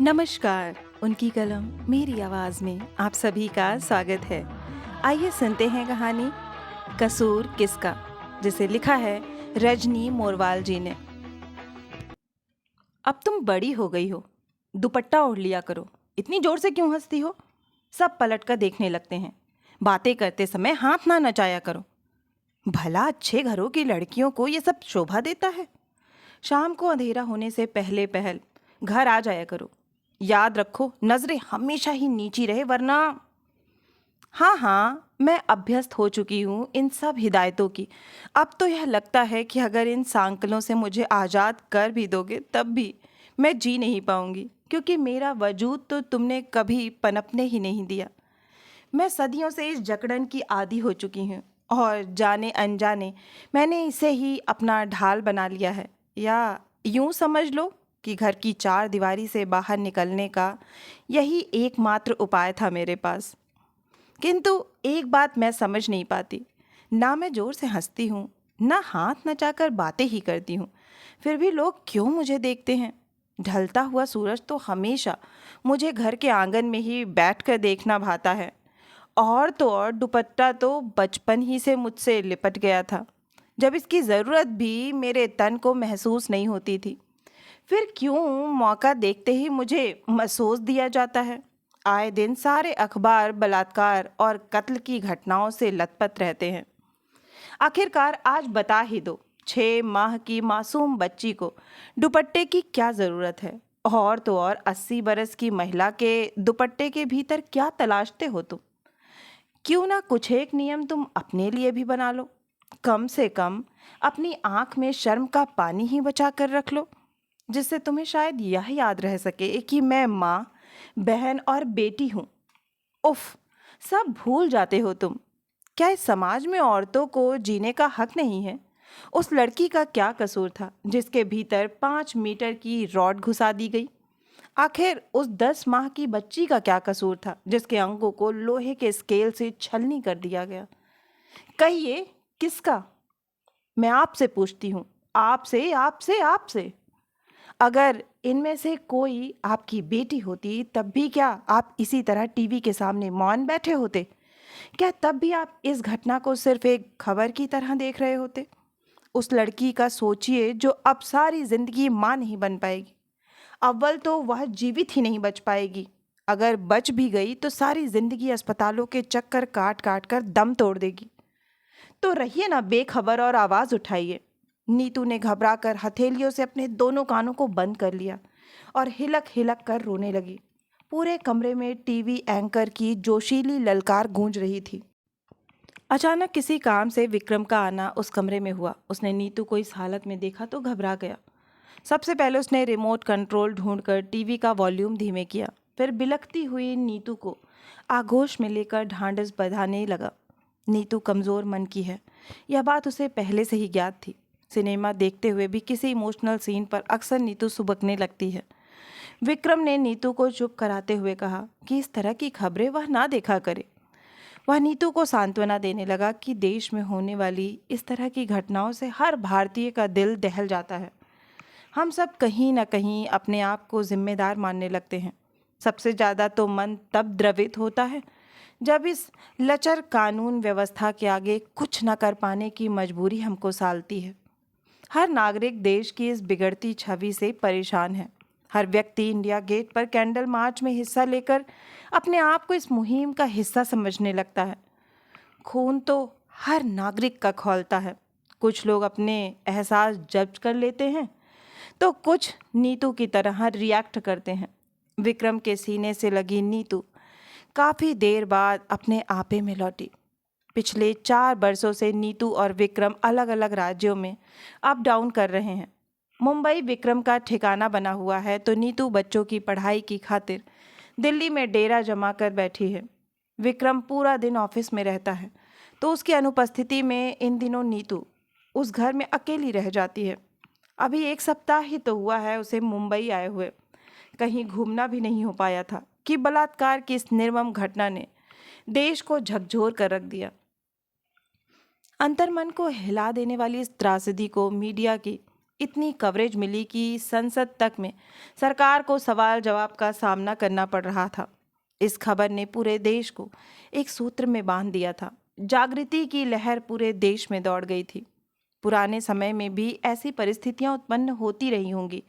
नमस्कार। उनकी कलम मेरी आवाज़ में आप सभी का स्वागत है। आइए सुनते हैं कहानी कसूर किसका, जिसे लिखा है रजनी मोरवाल जी ने। अब तुम बड़ी हो गई हो, दुपट्टा ओढ़ लिया करो। इतनी जोर से क्यों हंसती हो? सब पलट कर देखने लगते हैं। बातें करते समय हाथ ना नचाया करो। भला अच्छे घरों की लड़कियों को ये सब शोभा देता है? शाम को अंधेरा होने से पहले पहल घर आ जाया करो। याद रखो, नजरें हमेशा ही नीची रहे, वरना। हाँ हाँ, मैं अभ्यस्त हो चुकी हूँ इन सब हिदायतों की। अब तो यह लगता है कि अगर इन सांकलों से मुझे आज़ाद कर भी दोगे तब भी मैं जी नहीं पाऊंगी, क्योंकि मेरा वजूद तो तुमने कभी पनपने ही नहीं दिया। मैं सदियों से इस जकड़न की आदी हो चुकी हूँ, और जाने अनजाने मैंने इसे ही अपना ढाल बना लिया है। या यूं समझ लो कि घर की चार दीवारी से बाहर निकलने का यही एकमात्र उपाय था मेरे पास। किंतु एक बात मैं समझ नहीं पाती, ना मैं जोर से हंसती हूँ, ना हाथ नचाकर बातें ही करती हूँ, फिर भी लोग क्यों मुझे देखते हैं? ढलता हुआ सूरज तो हमेशा मुझे घर के आंगन में ही बैठकर देखना भाता है। और तो और दुपट्टा तो बचपन ही से मुझसे लिपट गया था, जब इसकी ज़रूरत भी मेरे तन को महसूस नहीं होती थी। फिर क्यों मौका देखते ही मुझे महसूस दिया जाता है? आए दिन सारे अखबार बलात्कार और कत्ल की घटनाओं से लथपथ रहते हैं। आखिरकार आज बता ही दो, 6 माह की मासूम बच्ची को दुपट्टे की क्या ज़रूरत है? और तो और 80 बरस की महिला के दुपट्टे के भीतर क्या तलाशते हो तुम? क्यों ना कुछ एक नियम तुम अपने लिए भी बना लो। कम से कम अपनी आंख में शर्म का पानी ही बचा कर रख लो, जिससे तुम्हें शायद यह याद रह सके कि मैं माँ, बहन और बेटी हूँ। उफ, सब भूल जाते हो तुम। क्या इस समाज में औरतों को जीने का हक नहीं है? उस लड़की का क्या कसूर था जिसके भीतर 5 मीटर की रॉड घुसा दी गई? आखिर उस 10 माह की बच्ची का क्या कसूर था जिसके अंगों को लोहे के स्केल से छलनी कर दिया गया? कहिए, किसका? मैं आपसे पूछती हूँ, आपसे आपसे आपसे। अगर इनमें से कोई आपकी बेटी होती तब भी क्या आप इसी तरह टीवी के सामने मौन बैठे होते? क्या तब भी आप इस घटना को सिर्फ एक खबर की तरह देख रहे होते? उस लड़की का सोचिए जो अब सारी जिंदगी माँ नहीं बन पाएगी। अव्वल तो वह जीवित ही नहीं बच पाएगी। अगर बच भी गई तो सारी जिंदगी अस्पतालों के चक्कर काट काट कर दम तोड़ देगी। तो रहिए ना बेखबर और आवाज उठाइए। नीतू ने घबरा कर हथेलियों से अपने दोनों कानों को बंद कर लिया और हिलक हिलक कर रोने लगी। पूरे कमरे में टीवी एंकर की जोशीली ललकार गूंज रही थी। अचानक किसी काम से विक्रम का आना उस कमरे में हुआ। उसने नीतू को इस हालत में देखा तो घबरा गया। सबसे पहले उसने रिमोट कंट्रोल ढूंढकर टीवी का वॉल्यूम धीमे किया, फिर बिलखती हुई नीतू को आगोश में लेकर ढांढस बंधाने लगा। नीतू कमज़ोर मन की है, यह बात उसे पहले से ही ज्ञात थी। सिनेमा देखते हुए भी किसी इमोशनल सीन पर अक्सर नीतू सुबकने लगती है। विक्रम ने नीतू को चुप कराते हुए कहा कि इस तरह की खबरें वह ना देखा करे। वह नीतू को सांत्वना देने लगा कि देश में होने वाली इस तरह की घटनाओं से हर भारतीय का दिल दहल जाता है। हम सब कहीं ना कहीं अपने आप को जिम्मेदार मानने लगते हैं। सबसे ज़्यादा तो मन तब द्रवित होता है जब इस लचर कानून व्यवस्था के आगे कुछ न कर पाने की मजबूरी हमको सालती है। हर नागरिक देश की इस बिगड़ती छवि से परेशान है। हर व्यक्ति इंडिया गेट पर कैंडल मार्च में हिस्सा लेकर अपने आप को इस मुहिम का हिस्सा समझने लगता है। खून तो हर नागरिक का खौलता है। कुछ लोग अपने एहसास जब्त कर लेते हैं तो कुछ नीतू की तरह रिएक्ट करते हैं। विक्रम के सीने से लगी नीतू काफ़ी देर बाद अपने आपे में लौटी। पिछले 4 वर्षों से नीतू और विक्रम अलग अलग राज्यों में अप डाउन कर रहे हैं। मुंबई विक्रम का ठिकाना बना हुआ है तो नीतू बच्चों की पढ़ाई की खातिर दिल्ली में डेरा जमा कर बैठी है। विक्रम पूरा दिन ऑफिस में रहता है तो उसकी अनुपस्थिति में इन दिनों नीतू उस घर में अकेली रह जाती है। अभी 1 सप्ताह ही तो हुआ है उसे मुंबई आए हुए। कहीं घूमना भी नहीं हो पाया था कि बलात्कार की इस निर्मम घटना ने देश को झकझोर कर रख दिया। अंतर्मन को हिला देने वाली इस त्रासदी को मीडिया की इतनी कवरेज मिली कि संसद तक में सरकार को सवाल जवाब का सामना करना पड़ रहा था। इस खबर ने पूरे देश को एक सूत्र में बांध दिया था। जागृति की लहर पूरे देश में दौड़ गई थी। पुराने समय में भी ऐसी परिस्थितियां उत्पन्न होती रही होंगी,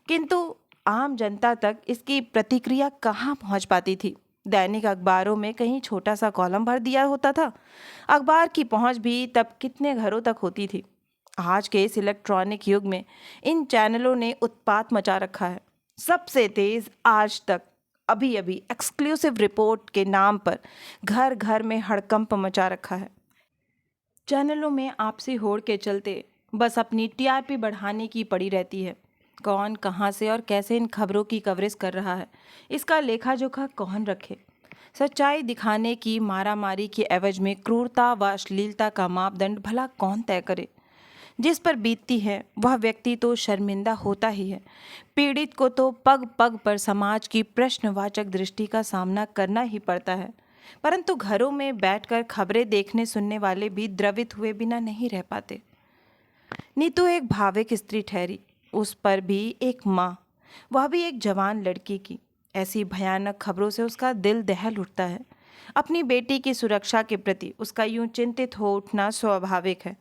किंतु आम जनता तक इसकी प्रतिक्रिया कहाँ पहुंच पाती थी। दैनिक अखबारों में कहीं छोटा सा कॉलम भर दिया होता था। अखबार की पहुंच भी तब कितने घरों तक होती थी। आज के इस इलेक्ट्रॉनिक युग में इन चैनलों ने उत्पात मचा रखा है। सबसे तेज आज तक अभी अभी एक्सक्लूसिव रिपोर्ट के नाम पर घर घर में हड़कंप मचा रखा है। चैनलों में आपसी होड़ के चलते बस अपनी टीआरपी बढ़ाने की पड़ी रहती है। कौन कहाँ से और कैसे इन खबरों की कवरेज कर रहा है, इसका लेखा जोखा कौन रखे। सच्चाई दिखाने की मारामारी के एवज में क्रूरता व अश्लीलता का मापदंड भला कौन तय करे। जिस पर बीतती है वह व्यक्ति तो शर्मिंदा होता ही है। पीड़ित को तो पग पग पर समाज की प्रश्नवाचक दृष्टि का सामना करना ही पड़ता है। परंतु घरों में बैठकर खबरें देखने सुनने वाले भी द्रवित हुए बिना नहीं रह पाते। नीतू एक भावुक स्त्री ठहरी, उस पर भी एक माँ, वह भी एक जवान लड़की की। ऐसी भयानक खबरों से उसका दिल दहल उठता है। अपनी बेटी की सुरक्षा के प्रति उसका यूं चिंतित हो उठना स्वाभाविक है।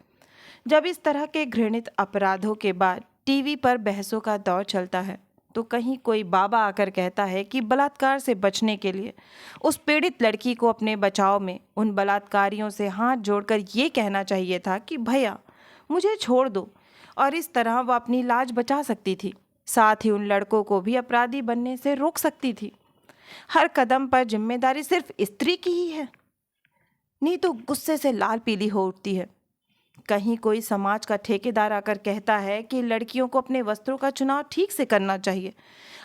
जब इस तरह के घृणित अपराधों के बाद टीवी पर बहसों का दौर चलता है, तो कहीं कोई बाबा आकर कहता है कि बलात्कार से बचने के लिए उस पीड़ित लड़की को अपने बचाव में उन बलात्कारियों से हाथ जोड़कर ये कहना चाहिए था कि भैया मुझे छोड़ दो, और इस तरह वह अपनी लाज बचा सकती थी। साथ ही उन लड़कों को भी अपराधी बनने से रोक सकती थी। हर कदम पर जिम्मेदारी सिर्फ स्त्री की ही है। नीतू गुस्से से लाल पीली हो उठती है। कहीं कोई समाज का ठेकेदार आकर कहता है कि लड़कियों को अपने वस्त्रों का चुनाव ठीक से करना चाहिए।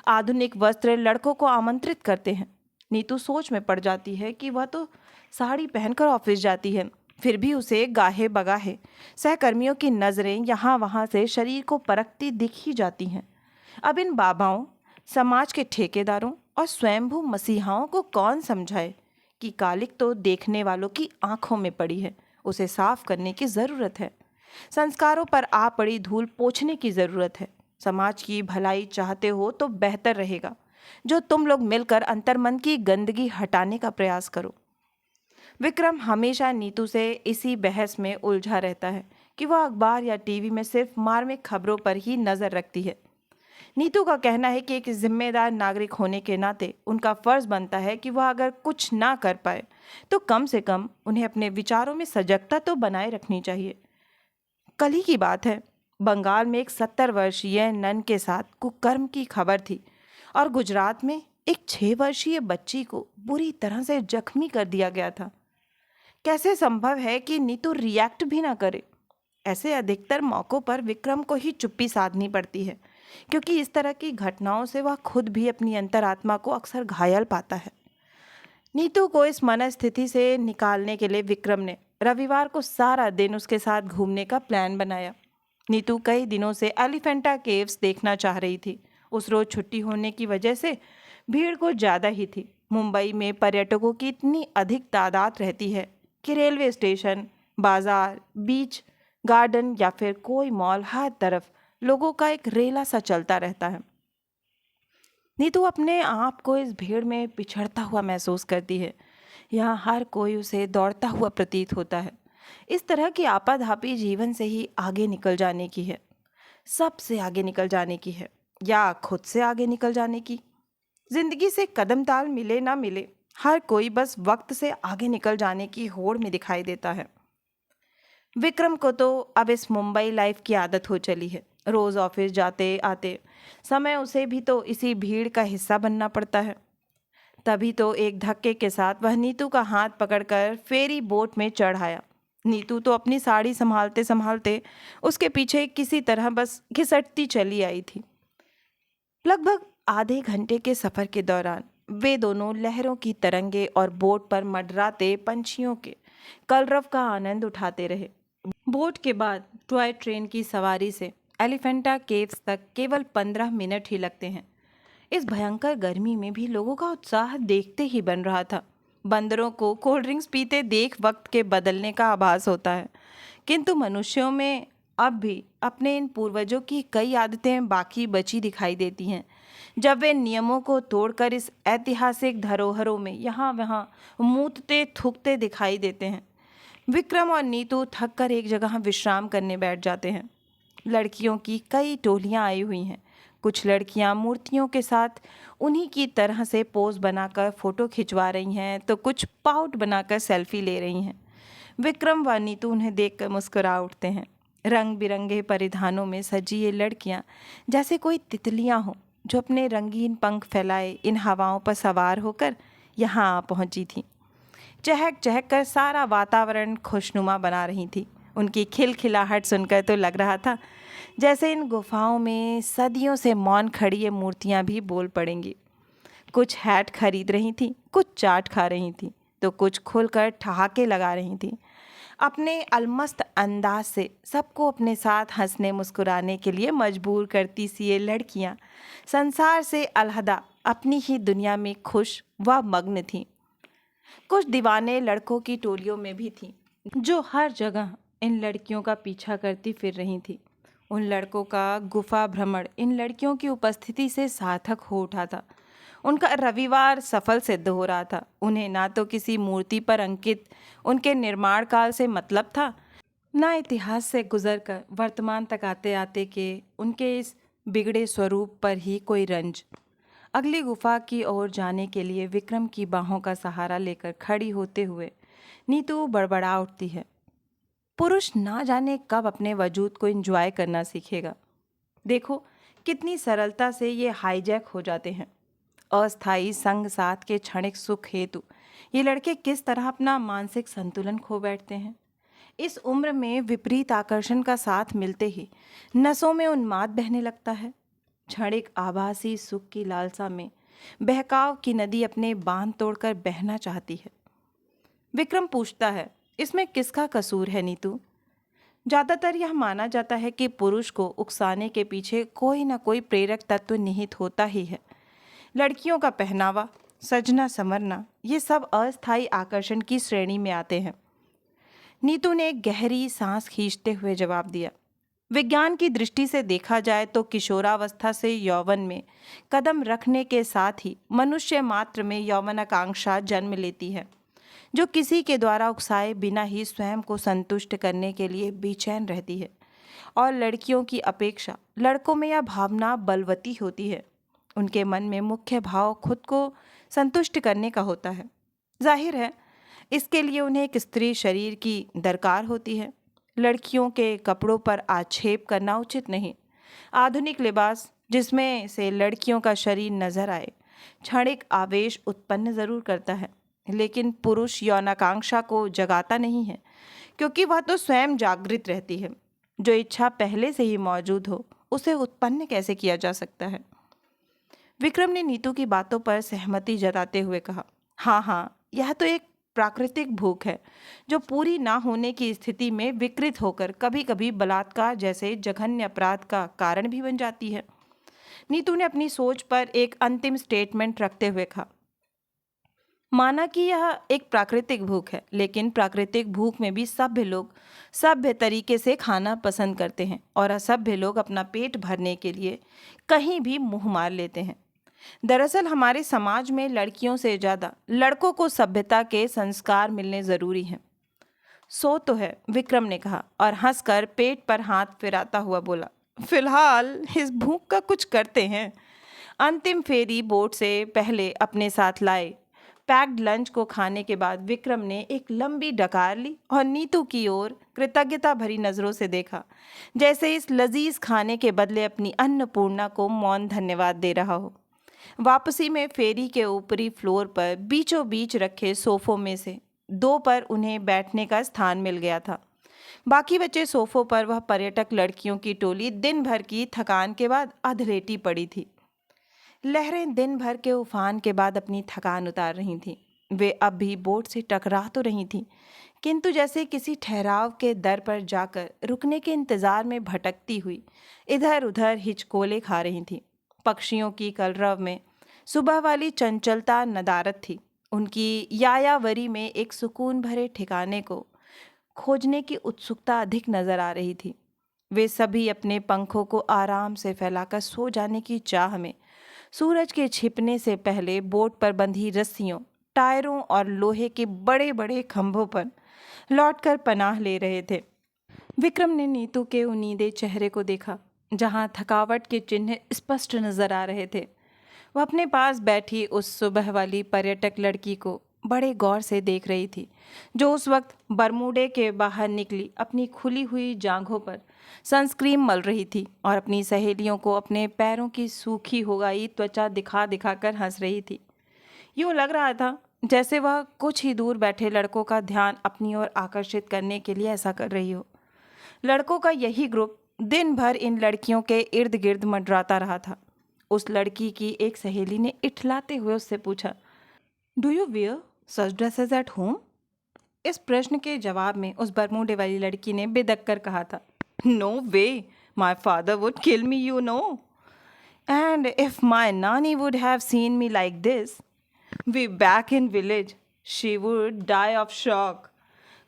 आधुनिक वस्त्र लड़कों को आमंत्रित करते हैं। नीतू सोच में पड़ जाती है कि वह तो साड़ी पहनकर ऑफिस जाती है, फिर भी उसे गाहे बगाहे सहकर्मियों की नज़रें यहाँ वहाँ से शरीर को परखती दिख ही जाती हैं। अब इन बाबाओं, समाज के ठेकेदारों और स्वयंभू मसीहाओं को कौन समझाए कि कालिक तो देखने वालों की आंखों में पड़ी है, उसे साफ करने की ज़रूरत है। संस्कारों पर आ पड़ी धूल पोंछने की ज़रूरत है। समाज की भलाई चाहते हो तो बेहतर रहेगा जो तुम लोग मिलकर अंतर्मन की गंदगी हटाने का प्रयास करो। विक्रम हमेशा नीतू से इसी बहस में उलझा रहता है कि वह अखबार या टीवी में सिर्फ मार्मिक खबरों पर ही नज़र रखती है। नीतू का कहना है कि एक जिम्मेदार नागरिक होने के नाते उनका फर्ज बनता है कि वह अगर कुछ ना कर पाए तो कम से कम उन्हें अपने विचारों में सजगता तो बनाए रखनी चाहिए। कल ही की बात है, बंगाल में एक 70 वर्षीय नन के साथ कुकर्म की खबर थी और गुजरात में एक 6 वर्षीय बच्ची को बुरी तरह से जख्मी कर दिया गया था। कैसे संभव है कि नीतू रिएक्ट भी ना करे। ऐसे अधिकतर मौक़ों पर विक्रम को ही चुप्पी साधनी पड़ती है, क्योंकि इस तरह की घटनाओं से वह खुद भी अपनी अंतरात्मा को अक्सर घायल पाता है। नीतू को इस मनस्थिति से निकालने के लिए विक्रम ने रविवार को सारा दिन उसके साथ घूमने का प्लान बनाया। नीतू कई दिनों से एलिफेंटा केव्स देखना चाह रही थी। उस रोज छुट्टी होने की वजह से भीड़ कुछ ज़्यादा ही थी। मुंबई में पर्यटकों की इतनी अधिक तादाद रहती है कि रेलवे स्टेशन, बाजार, बीच, गार्डन या फिर कोई मॉल, हर तरफ लोगों का एक रेला सा चलता रहता है। नीतू अपने आप को इस भीड़ में पिछड़ता हुआ महसूस करती है। यहाँ हर कोई उसे दौड़ता हुआ प्रतीत होता है। इस तरह की आपाधापी जीवन से ही आगे निकल जाने की है, सबसे आगे निकल जाने की है, या खुद से आगे निकल जाने की। जिंदगी से कदम ताल मिले ना मिले, हर कोई बस वक्त से आगे निकल जाने की होड़ में दिखाई देता है। विक्रम को तो अब इस मुंबई लाइफ की आदत हो चली है। रोज़ ऑफिस जाते आते समय उसे भी तो इसी भीड़ का हिस्सा बनना पड़ता है। तभी तो एक धक्के के साथ वह नीतू का हाथ पकड़कर फेरी बोट में चढ़ आया। नीतू तो अपनी साड़ी संभालते संभालते उसके पीछे किसी तरह बस घिसटती चली आई थी। लगभग आधे घंटे के सफ़र के दौरान वे दोनों लहरों की तरंगे और बोट पर मंडराते पंछियों के कलरव का आनंद उठाते रहे। बोट के बाद टॉय ट्रेन की सवारी से एलिफेंटा केव्स तक केवल 15 मिनट ही लगते हैं। इस भयंकर गर्मी में भी लोगों का उत्साह देखते ही बन रहा था। बंदरों को कोल्ड ड्रिंक्स पीते देख वक्त के बदलने का आभास होता है, किंतु मनुष्यों में अब भी अपने इन पूर्वजों की कई आदतें बाकी बची दिखाई देती हैं, जब वे नियमों को तोड़कर इस ऐतिहासिक धरोहरों में यहाँ वहाँ मूतते थूकते दिखाई देते हैं। विक्रम और नीतू थक कर एक जगह विश्राम करने बैठ जाते हैं। लड़कियों की कई टोलियां आई हुई हैं। कुछ लड़कियां मूर्तियों के साथ उन्हीं की तरह से पोज बनाकर फोटो खिंचवा रही हैं, तो कुछ पाउट बनाकर सेल्फी ले रही हैं। विक्रम व नीतू उन्हें देखकर मुस्कुरा उठते हैं। रंग बिरंगे परिधानों में सजी ये लड़कियां जैसे कोई तितलियां हों, जो अपने रंगीन पंख फैलाए इन हवाओं पर सवार होकर यहाँ आ पहुंची थीं। चहक चहक कर सारा वातावरण खुशनुमा बना रही थी। उनकी खिलखिलाहट सुनकर तो लग रहा था जैसे इन गुफाओं में सदियों से मौन खड़ी ये मूर्तियां भी बोल पड़ेंगी। कुछ हैट खरीद रही थी, कुछ चाट खा रही थी, तो कुछ खुलकर ठहाके लगा रही थी। अपने अलमस्त अंदाज से सबको अपने साथ हंसने मुस्कुराने के लिए मजबूर करती सी ये लड़कियां संसार से अलहदा अपनी ही दुनिया में खुश व मग्न थीं। कुछ दीवाने लड़कों की टोलियों में भी थीं, जो हर जगह इन लड़कियों का पीछा करती फिर रही थी। उन लड़कों का गुफा भ्रमण इन लड़कियों की उपस्थिति से सार्थक हो उठा था। उनका रविवार सफल सिद्ध हो रहा था। उन्हें ना तो किसी मूर्ति पर अंकित उनके निर्माण काल से मतलब था, ना इतिहास से गुजरकर वर्तमान तक आते आते के उनके इस बिगड़े स्वरूप पर ही कोई रंज। अगली गुफा की ओर जाने के लिए विक्रम की बाहों का सहारा लेकर खड़ी होते हुए नीतू बड़बड़ा उठती है। पुरुष ना जाने कब अपने वजूद को एंजॉय करना सीखेगा। देखो कितनी सरलता से ये हाईजैक हो जाते हैं। अस्थायी संग साथ के क्षणिक सुख हेतु ये लड़के किस तरह अपना मानसिक संतुलन खो बैठते हैं। इस उम्र में विपरीत आकर्षण का साथ मिलते ही नसों में उन्माद बहने लगता है। क्षणिक आभासी सुख की लालसा में बहकाव की नदी अपने बांध तोड़कर बहना चाहती है। विक्रम पूछता है, इसमें किसका कसूर है नीतू? ज़्यादातर यह माना जाता है कि पुरुष को उकसाने के पीछे कोई ना कोई प्रेरक तत्व निहित होता ही है। लड़कियों का पहनावा, सजना संवरना, ये सब अस्थायी आकर्षण की श्रेणी में आते हैं। नीतू ने एक गहरी सांस खींचते हुए जवाब दिया, विज्ञान की दृष्टि से देखा जाए तो किशोरावस्था से यौवन में कदम रखने के साथ ही मनुष्य मात्र में यौवनाकांक्षा जन्म लेती है, जो किसी के द्वारा उकसाए बिना ही स्वयं को संतुष्ट करने के लिए बेचैन रहती है। और लड़कियों की अपेक्षा लड़कों में यह भावना बलवती होती है। उनके मन में मुख्य भाव खुद को संतुष्ट करने का होता है। जाहिर है इसके लिए उन्हें एक स्त्री शरीर की दरकार होती है। लड़कियों के कपड़ों पर आक्षेप करना उचित नहीं। आधुनिक लिबास जिसमें से लड़कियों का शरीर नजर आए क्षणिक आवेश उत्पन्न जरूर करता है, लेकिन पुरुष यौनाकांक्षा को जगाता नहीं है, क्योंकि वह तो स्वयं जागृत रहती है। जो इच्छा पहले से ही मौजूद हो उसे उत्पन्न कैसे किया जा सकता है? विक्रम ने नीतू की बातों पर सहमति जताते हुए कहा, हाँ, यह तो एक प्राकृतिक भूख है, जो पूरी ना होने की स्थिति में विकृत होकर कभी कभी बलात्कार जैसे जघन्य अपराध का कारण भी बन जाती है। नीतू ने अपनी सोच पर एक अंतिम स्टेटमेंट रखते हुए कहा, माना कि यह एक प्राकृतिक भूख है, लेकिन प्राकृतिक भूख में भी सभ्य लोग सभ्य तरीके से खाना पसंद करते हैं और असभ्य लोग अपना पेट भरने के लिए कहीं भी मुंह मार लेते हैं। दरअसल हमारे समाज में लड़कियों से ज़्यादा लड़कों को सभ्यता के संस्कार मिलने ज़रूरी हैं। सो तो है, विक्रम ने कहा और हंसकर पेट पर हाथ फिराता हुआ बोला, फिलहाल इस भूख का कुछ करते हैं। अंतिम फेरी बोट से पहले अपने साथ लाए पैक्ड लंच को खाने के बाद विक्रम ने एक लंबी डकार ली और नीतू की ओर कृतज्ञता भरी नजरों से देखा, जैसे इस लजीज खाने के बदले अपनी अन्नपूर्णा को मौन धन्यवाद दे रहा हो। वापसी में फेरी के ऊपरी फ्लोर पर बीचों बीच रखे सोफों में से दो पर उन्हें बैठने का स्थान मिल गया था। बाकी बचे सोफों पर वह पर्यटक लड़कियों की टोली दिन भर की थकान के बाद अधलेटी पड़ी थी। लहरें दिन भर के उफान के बाद अपनी थकान उतार रही थीं। वे अब भी बोट से टकरा तो रही थीं, किंतु जैसे किसी ठहराव के दर पर जाकर रुकने के इंतजार में भटकती हुई इधर उधर हिचकोले खा रही थीं। पक्षियों की कलरव में सुबह वाली चंचलता नदारत थी। उनकी यायावरी में एक सुकून भरे ठिकाने को खोजने की उत्सुकता अधिक नजर आ रही थी। वे सभी अपने पंखों को आराम से फैलाकर सो जाने की चाह में सूरज के छिपने से पहले बोट पर बंधी रस्सियों, टायरों और लोहे के बड़े बड़े खंभों पर लौटकर पनाह ले रहे थे। विक्रम ने नीतू के उन्नीदे चेहरे को देखा, जहां थकावट के चिन्ह स्पष्ट नजर आ रहे थे। वह अपने पास बैठी उस सुबह वाली पर्यटक लड़की को बड़े गौर से देख रही थी, जो उस वक्त बरमूडे के बाहर निकली अपनी खुली हुई जांघों पर सनस्क्रीन मल रही थी और अपनी सहेलियों को अपने पैरों की सूखी हो गई त्वचा दिखा दिखाकर हंस रही थी। यूं लग रहा था जैसे वह कुछ ही दूर बैठे लड़कों का ध्यान अपनी ओर आकर्षित करने के लिए ऐसा कर रही हो। लड़कों का यही ग्रुप दिन भर इन लड़कियों के इर्द गिर्द मंडराता रहा था। उस लड़की की एक सहेली ने इठलाते हुए उससे पूछा, do you wear such dresses at home? इस प्रश्न के जवाब में उस बरमूडे वाली लड़की ने बेधक कर कहा था, no way, my father would kill me, you know, and if my नानी would have seen me like this we back in village she would die of shock.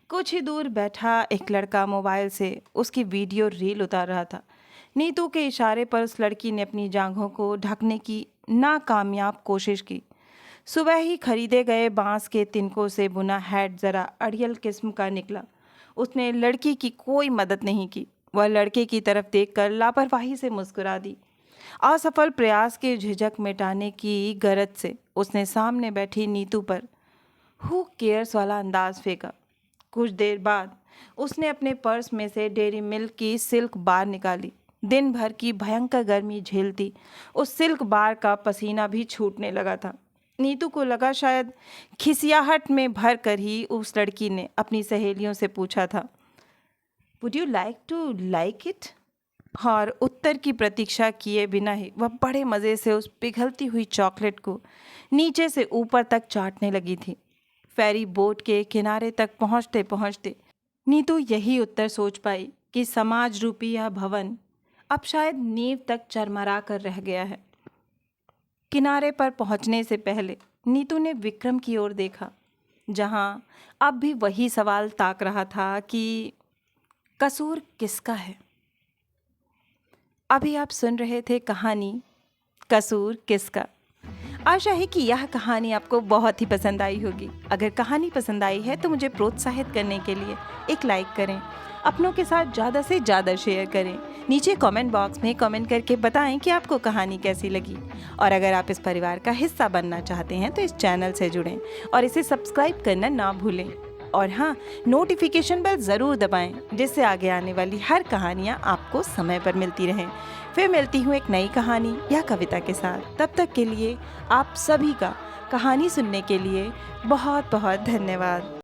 कुछ ही दूर बैठा एक लड़का मोबाइल से उसकी वीडियो रील उतार रहा था। नीतू के इशारे पर उस लड़की ने अपनी जांघों को ढकने की नाकामयाब कोशिश की। सुबह ही खरीदे गए बांस के तिनकों से बुना हैट जरा अड़ियल किस्म का निकला। उसने लड़की की कोई मदद नहीं की। वह लड़के की तरफ देखकर लापरवाही से मुस्कुरा दी। असफल प्रयास के झिझक मिटाने की गरज से उसने सामने बैठी नीतू पर हु केयर्स वाला अंदाज फेंका। कुछ देर बाद उसने अपने पर्स में से डेयरी मिल्क की सिल्क बार निकाली। दिन भर की भयंकर गर्मी झेलती उस सिल्क बार का पसीना भी छूटने लगा था। नीतू को लगा शायद खिसियाहट में भर कर ही उस लड़की ने अपनी सहेलियों से पूछा था, would you like to like it? और उत्तर की प्रतीक्षा किए बिना ही वह बड़े मज़े से उस पिघलती हुई चॉकलेट को नीचे से ऊपर तक चाटने लगी थी। फेरी बोट के किनारे तक पहुंचते पहुंचते नीतू यही उत्तर सोच पाई कि समाज रूपी यह भवन अब शायद नींव तक चरमरा कर रह गया है। किनारे पर पहुंचने से पहले नीतू ने विक्रम की ओर देखा, जहां अब भी वही सवाल ताक रहा था कि कसूर किसका है। अभी आप सुन रहे थे कहानी कसूर किसका। आशा है कि यह कहानी आपको बहुत ही पसंद आई होगी। अगर कहानी पसंद आई है तो मुझे प्रोत्साहित करने के लिए एक लाइक करें, अपनों के साथ ज़्यादा से ज़्यादा शेयर करें। नीचे कमेंट बॉक्स में कमेंट करके बताएं कि आपको कहानी कैसी लगी। और अगर आप इस परिवार का हिस्सा बनना चाहते हैं तो इस चैनल से जुड़ें और इसे सब्सक्राइब करना ना भूलें। और हाँ, नोटिफिकेशन बेल ज़रूर दबाएं, जिससे आगे आने वाली हर कहानियाँ आपको समय पर मिलती रहें। फिर मिलती हूँ एक नई कहानी या कविता के साथ। तब तक के लिए आप सभी का कहानी सुनने के लिए बहुत बहुत धन्यवाद।